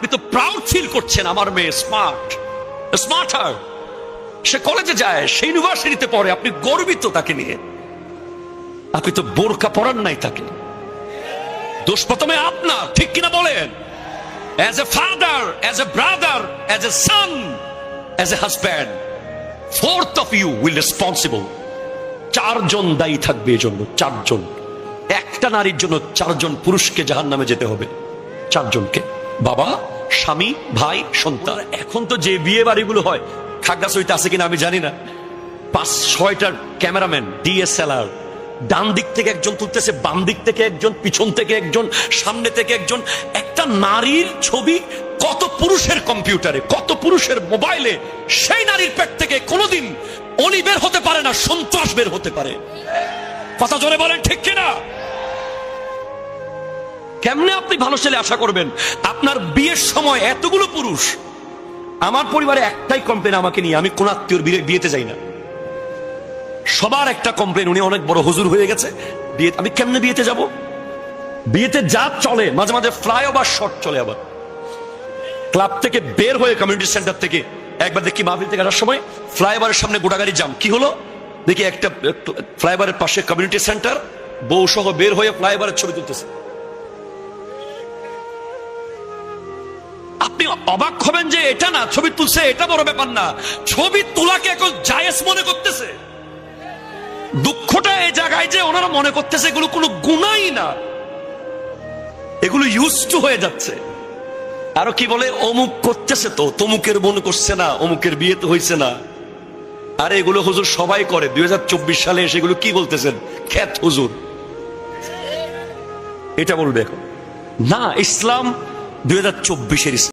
আপনি তো proud feel করছেন আমার মেয়ে স্মার্ট, স্মার্টার, সে কলেজে যায়, সে ইউনিভার্সিটিতে পড়ে, আপনি গর্বিত তাকে নিয়ে। আপনি তো বোরকা পরান নাই তাকে। দোষ প্রথমে আপনার, ঠিক কিনা বলেন? As a father, as a brother, as a son, as a husband, fourth of you will responsible. 4 জন দায়ী থাকবে এই জন্য, 4 জন। একটা নারীর জন্য 4 জন পুরুষকে জাহান্নামে যেতে হবে, 4 জনকে, বাবা, স্বামী, ভাই, সন্তান। এখন তো যে বিয়ে বাড়িগুলো হয়, খাগড়াছড়িতে আছে কিনা আমি জানি না, 5-6টা ক্যামেরাম্যান, DSLR, ডান দিক থেকে একজন তুলতেছে, বাম দিক থেকে একজন, পিছন থেকে একজন, সামনে থেকে একজন। একটা নারীর ছবি কত পুরুষের কম্পিউটারে, কত পুরুষের মোবাইলে, সেই নারীর পেট থেকে কোনোদিন অলি বের হতে পারে না, সন্ত্রাস বের হতে পারে। কথা জোরে বলেন, ঠিক কিনা? কেমনে আপনি ভালো ছেলে আশা করবেন? আপনার বিয়ের সময় এতগুলো পুরুষ। আমার পরিবারে একটাই কমপ্লেন আমাকে নিয়ে, আমি কোন আত্মীয়র বিয়েতে যাই না। সবার একটা কমপ্লেন, উনি অনেক বড় হুজুর হয়ে গেছে, বিয়ে, আমি কেমনে বিয়েতে যাব? বিয়েতে যা চলে, মাঝে মাঝে ফ্লাইওভার শর্ট চলে। আবার ক্লাব থেকে বের হয়ে, কমিউনিটি সেন্টার থেকে একবার দেখি মাহফিল থেকে আসার সময় ফ্লাইওভারের সামনে গোটাগাড়ি জাম। কি হলো দেখি, একটা ফ্লাইওভারের পাশে কমিউনিটি সেন্টার, বউ সহ বের হয়ে ফ্লাইওভারের ছবি তুলতেছে। আপনি অবাক হবেন যে এটা না ছবি তুলছে, এটা বড় ব্যাপার না, ছবি তোলাকে এখন জায়েজ মনে করতেছে। দুঃখটা এই জায়গায় যে ওনারা মনে করতেছে এগুলো কোনো গুনাহই না, এগুলো ইউজড টু হয়ে যাচ্ছে। আরো কি বলে, অমুক করতেছে তো, তমুকের বোন করছে না, অমুকের বিয়ে তো হয়েছে না। আরে এগুলো হুজুর সবাই করে। 2024 সালে এসে এগুলো কি বলতেছেন? খ্যাত হুজুর এটা বলবে এখন না। ইসলাম 2024-এর